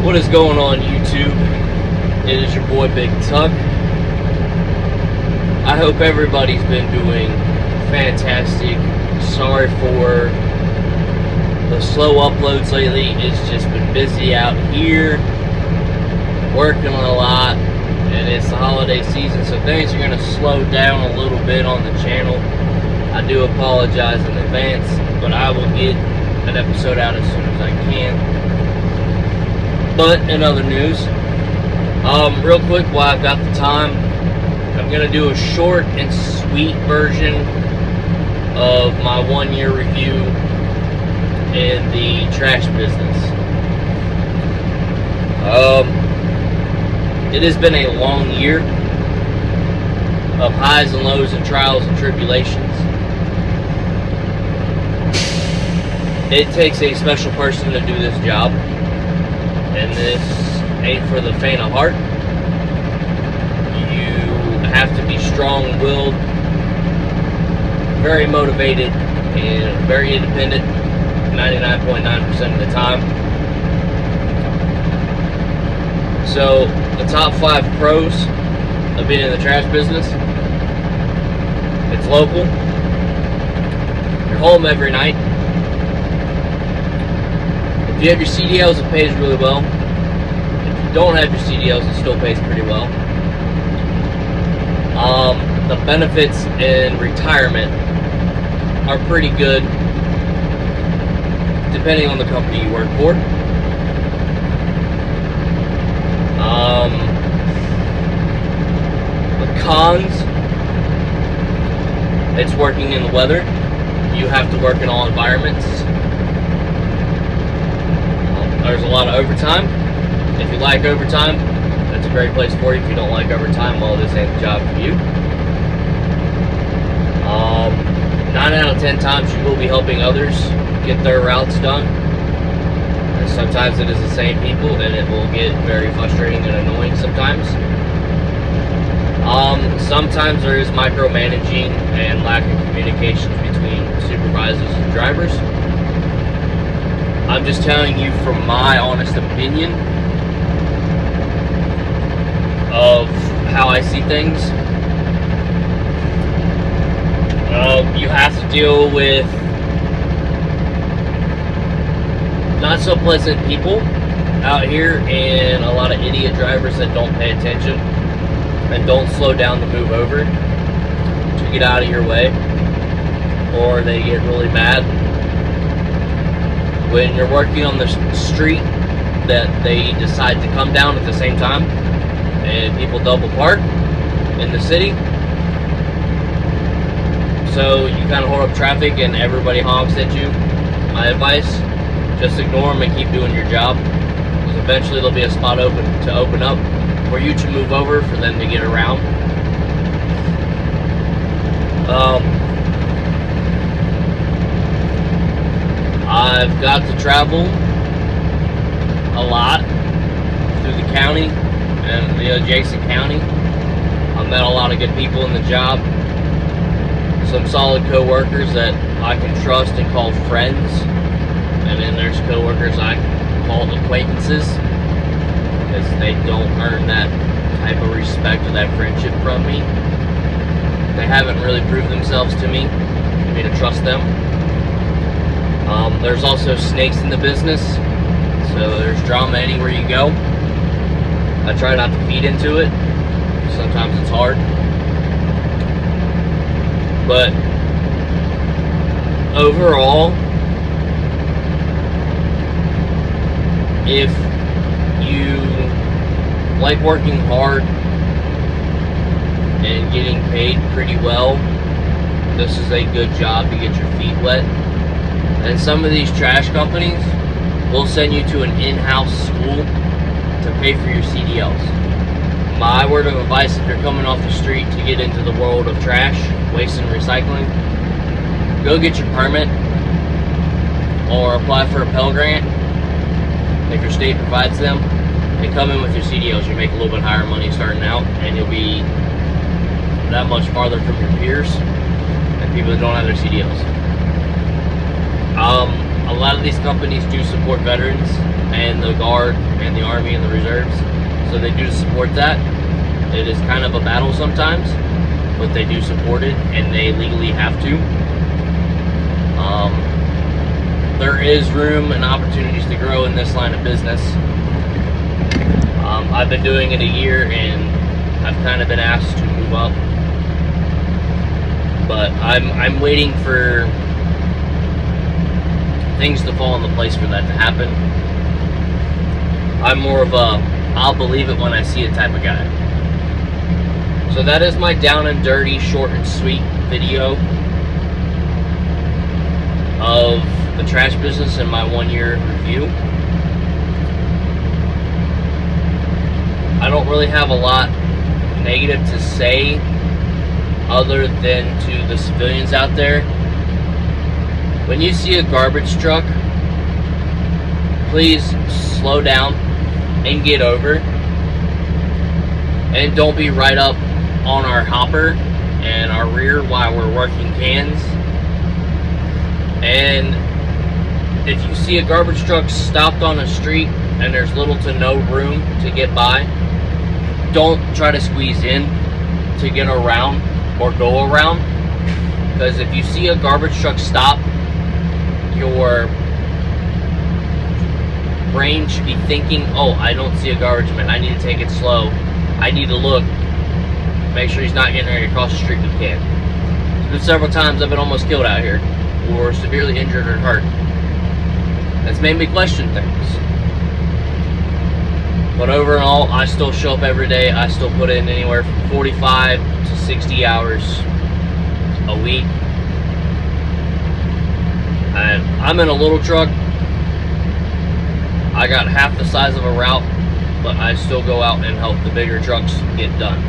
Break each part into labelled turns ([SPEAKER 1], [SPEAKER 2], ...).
[SPEAKER 1] What is going on, YouTube? It is your boy Big Tuck. I hope everybody's been doing fantastic. Sorry for the slow uploads lately. It's just been busy out here, working a lot, and it's the holiday season, so things are going to slow down a little bit on the channel. I do apologize in advance, but I will get an episode out as soon as I can. But in other news, real quick while I've got the time, I'm going to do a short and sweet version of my 1-year review in the trash business. It has been a long year of highs and lows and trials and tribulations. It takes a special person to do this job, and this ain't for the faint of heart. You have to be strong-willed, very motivated, and very independent 99.9% of the time. So, the top 5 pros of being in the trash business: it's local, you're home every night. If you have your CDLs, it pays really well. If you don't have your CDLs, it still pays pretty well. The benefits in retirement are pretty good, depending on the company you work for. The cons: it's working in the weather. You have to work in all environments. There's a lot of overtime. If you like overtime, that's a great place for you. If you don't like overtime, well, this ain't the job for you. 9 out of 10 times you will be helping others get their routes done. And sometimes it is the same people, and it will get very frustrating and annoying sometimes. Sometimes there is micromanaging and lack of communication between supervisors and drivers. I'm just telling you from my honest opinion of how I see things. You have to deal with not so pleasant people out here, and a lot of idiot drivers that don't pay attention and don't slow down to move over to get out of your way, or they get really mad when you're working on the street that they decide to come down at the same time, and people double park in the city. So you kind of hold up traffic and everybody honks at you. My advice: just ignore them and keep doing your job, because eventually there'll be a spot open up for you to move over, for them to get around. I've got to travel a lot through the county and the adjacent county. I've met a lot of good people in the job. Some solid co-workers that I can trust and call friends. And then there's co-workers I call acquaintances, because they don't earn that type of respect or that friendship from me. They haven't really proved themselves to me for me to trust them. There's also snakes in the business, so there's drama anywhere you go. I try not to feed into it. Sometimes it's hard. But overall, if you like working hard and getting paid pretty well, this is a good job to get your feet wet. And some of these trash companies will send you to an in-house school to pay for your CDLs. My word of advice: if you're coming off the street to get into the world of trash, waste, and recycling, go get your permit or apply for a Pell Grant if your state provides them, and come in with your CDLs. You make a little bit higher money starting out, and you'll be that much farther from your peers and people that don't have their CDLs. A lot of these companies do support veterans and the Guard and the Army and the Reserves, so they do support that. It is kind of a battle sometimes, but they do support it, and they legally have to. There is room and opportunities to grow in this line of business. I've been doing it a year, and I've kind of been asked to move up, but I'm waiting for things to fall into place for that to happen. I'm more of a I'll believe it when I see it type of guy. So that is my down and dirty, short and sweet video of the trash business and my 1 year review. I don't really have a lot negative to say other than to the civilians out there. When you see a garbage truck, please slow down and get over, and don't be right up on our hopper and our rear while we're working cans. And if you see a garbage truck stopped on a street and there's little to no room to get by, don't try to squeeze in to get around or go around, because if you see a garbage truck stop, your brain should be thinking, oh, I don't see a garbage man, I need to take it slow, I need to look, make sure he's not getting ready to cross the street with a can. There's been several times I've been almost killed out here, or severely injured or hurt. That's made me question things. But overall, I still show up every day. I still put in anywhere from 45 to 60 hours a week. And I'm in a little truck. I got half the size of a route, but I still go out and help the bigger trucks get done.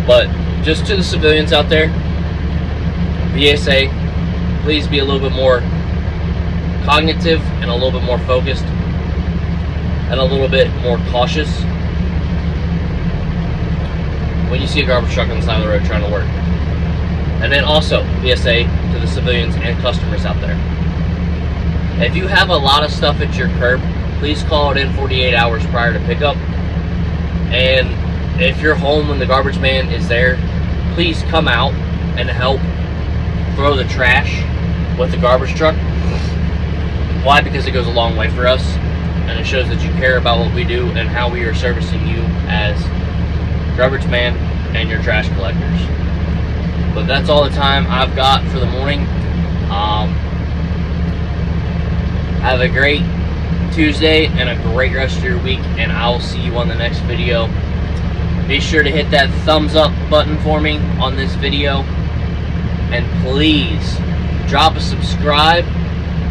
[SPEAKER 1] But just to the civilians out there, VSA, please be a little bit more cognitive and a little bit more focused and a little bit more cautious when you see a garbage truck on the side of the road trying to work. And then also, VSA, to the civilians and customers out there, if you have a lot of stuff at your curb, please call it in 48 hours prior to pickup. And if you're home when the garbage man is there, please come out and help throw the trash with the garbage truck. Why? Because it goes a long way for us, and it shows that you care about what we do and how we are servicing you as garbage man and your trash collectors. But that's all the time I've got for the morning. Have a great Tuesday and a great rest of your week, and I will see you on the next video. Be sure to hit that thumbs up button for me on this video, and please drop a subscribe,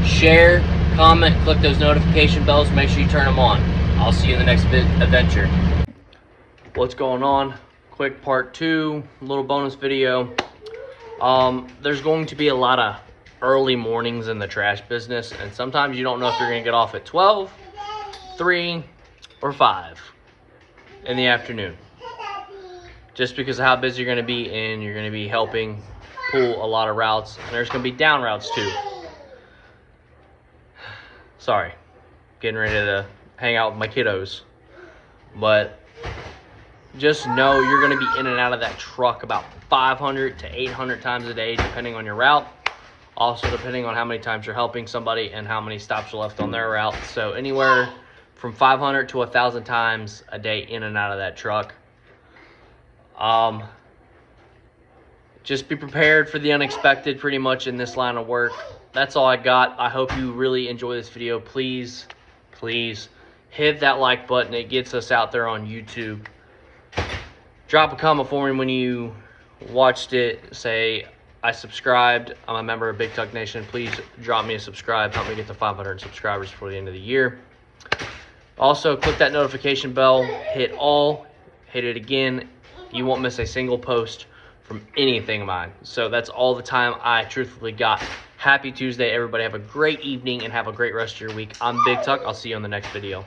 [SPEAKER 1] share, comment, click those notification bells, make sure you turn them on. I'll see you in the next adventure. What's going on? Quick part 2, little bonus video. There's going to be a lot of early mornings in the trash business, and sometimes you don't know if you're going to get off at 12, 3, or 5 in the afternoon, just because of how busy you're going to be, and you're going to be helping pull a lot of routes, and there's going to be down routes too. Sorry, getting ready to hang out with my kiddos, but just know you're going to be in and out of that truck about 500 to 800 times a day, depending on your route. Also, depending on how many times you're helping somebody and how many stops are left on their route. So anywhere from 500 to 1,000 times a day in and out of that truck. Just be prepared for the unexpected pretty much in this line of work. That's all I got. I hope you really enjoy this video. Please hit that like button. It gets us out there on YouTube. Drop a comment for me when you watched it. Say, I subscribed. I'm a member of Big Tuck Nation. Please drop me a subscribe. Help me get to 500 subscribers before the end of the year. Also, click that notification bell. Hit all. Hit it again. You won't miss a single post from anything of mine. So that's all the time I truthfully got. Happy Tuesday, everybody. Have a great evening and have a great rest of your week. I'm Big Tuck. I'll see you on the next video.